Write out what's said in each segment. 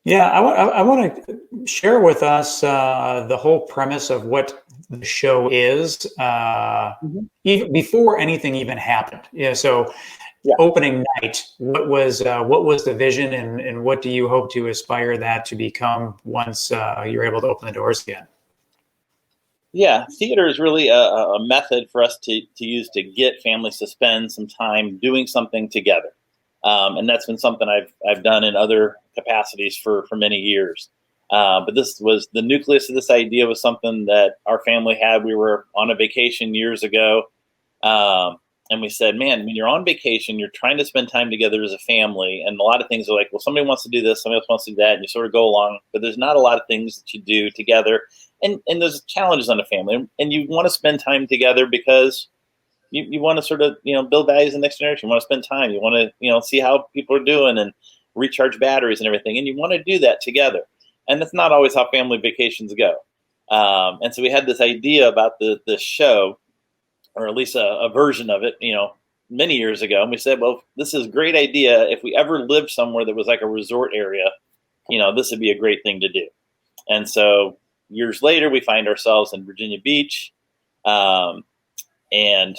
Yeah, I want to share with us the whole premise of what the show is, Mhm. even before anything even happened. Yeah, so Yeah. opening night, what was the vision, and what do you hope to aspire that to become once you're able to open the doors again? Yeah, theater is really a method for us to use to get families to spend some time doing something together, and that's been something I've done in other capacities for many years. But this was the nucleus of this idea was something that our family had. We were on a vacation years ago, um, and we said, "Man, when you're on vacation, you're trying to spend time together as a family, and a lot of things are like, well, somebody wants to do this, somebody else wants to do that, and you sort of go along, but there's not a lot of things that you do together." And there's challenges on a family, and you want to spend time together because you want to sort of build values in the next generation. You want to spend time, you want to see how people are doing and recharge batteries and everything, and you want to do that together. And that's not always how family vacations go. And so we had this idea about the show, or at least a version of it, many years ago, and we said, well, this is a great idea. If we ever lived somewhere that was like a resort area, this would be a great thing to do. And so years later, we find ourselves in Virginia Beach, um, and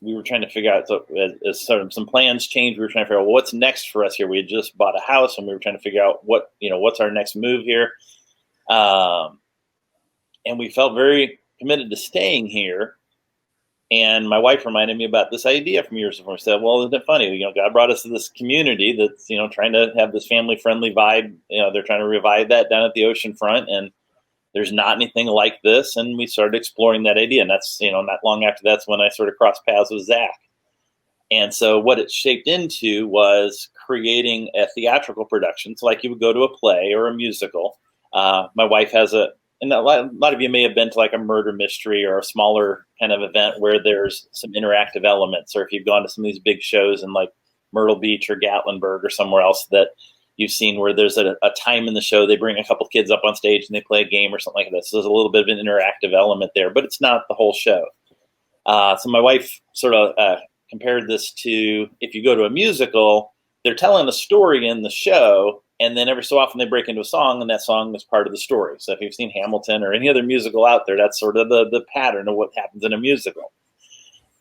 we were trying to figure out. So as sort of some plans changed, we were trying to figure out what's next for us here. We had just bought a house, and we were trying to figure out what's our next move here. Um, and we felt very committed to staying here. And my wife reminded me about this idea from years before. I said, "Well, isn't it funny? God brought us to this community that's trying to have this family-friendly vibe. They're trying to revive that down at the ocean front, and there's not anything like this." And we started exploring that idea, and that's not long after that's when I sort of crossed paths with Zack. And so what it shaped into was creating a theatrical production. So like you would go to a play or a musical. My wife has and a lot of you may have been to like a murder mystery or a smaller kind of event where there's some interactive elements, or if you've gone to some of these big shows in like Myrtle Beach or Gatlinburg or somewhere else that you've seen where there's a time in the show they bring a couple kids up on stage and they play a game or something like that. So there's a little bit of an interactive element there, but it's not the whole show. So my wife sort of compared this to if you go to a musical, they're telling a story in the show, and then every so often they break into a song, and that song is part of the story. So if you've seen Hamilton or any other musical out there, that's sort of the pattern of what happens in a musical.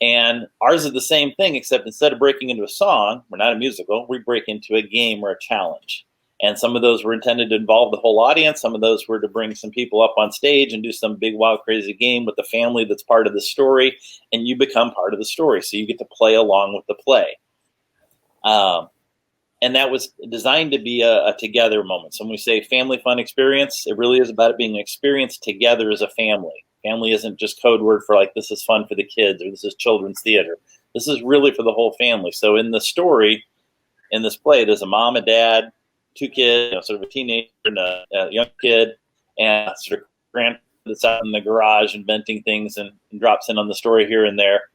And ours is the same thing, except instead of breaking into a song, we're not a musical, we break into a game or a challenge. And some of those were intended to involve the whole audience. Some of those were to bring some people up on stage and do some big, wild, crazy game with the family that's part of the story. And you become part of the story. So you get to play along with the play. And that was designed to be a together moment. So when we say family fun experience, it really is about it being an experience together as a family. Family isn't just code word for like, this is fun for the kids or this is children's theater. This is really for the whole family. So in the story, in this play, there's a mom, a dad, two kids, sort of a teenager and a young kid, and sort of grandpa that's out in the garage inventing things and drops in on the story here and there.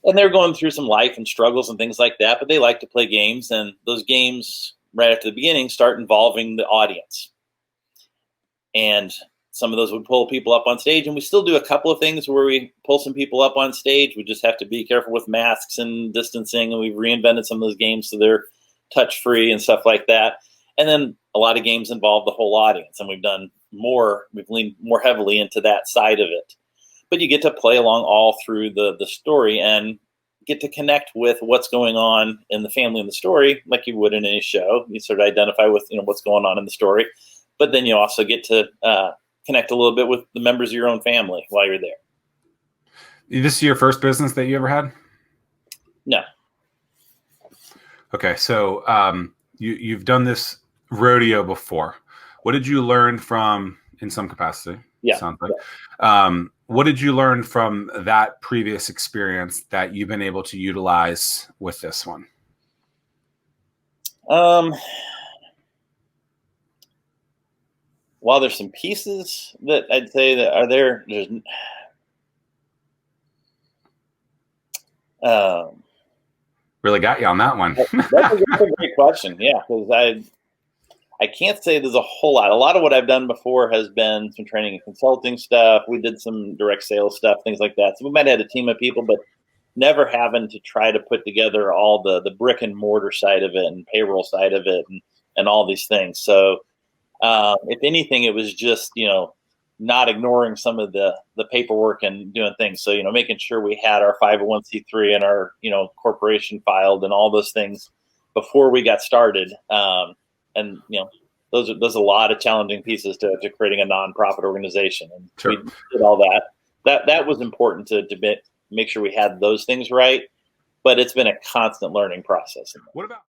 And they're going through some life and struggles and things like that, but they like to play games, and those games right after the beginning start involving the audience. And some of those would pull people up on stage, and we still do a couple of things where we pull some people up on stage. We just have to be careful with masks and distancing, and we've reinvented some of those games so they're touch free and stuff like that. And then a lot of games involve the whole audience, and we've leaned more heavily into that side of it. But you get to play along all through the story and get to connect with what's going on in the family in the story, like you would in any show. You sort of identify with what's going on in the story, but then you also get to connect a little bit with the members of your own family while you're there. This is your first business that you ever had? No. Okay, so you've done this rodeo before. What did you learn from, in some capacity? Yeah. Sounds like. Yeah. What did you learn from that previous experience that you've been able to utilize with this one? While there's some pieces that I'd say that are there, there's really got you on that one. That's a great question. Yeah, because I can't say there's a whole lot. A lot of what I've done before has been some training and consulting stuff. We did some direct sales stuff, things like that. So we might have had a team of people, but never having to try to put together all the brick and mortar side of it and payroll side of it and and all these things. So if anything, it was just, not ignoring some of the paperwork and doing things. So, making sure we had our 501c3 and our, corporation filed and all those things before we got started. And, those are a lot of challenging pieces to creating a nonprofit organization. And Sure. we did all that. That was important to make sure we had those things right. But it's been a constant learning process. What about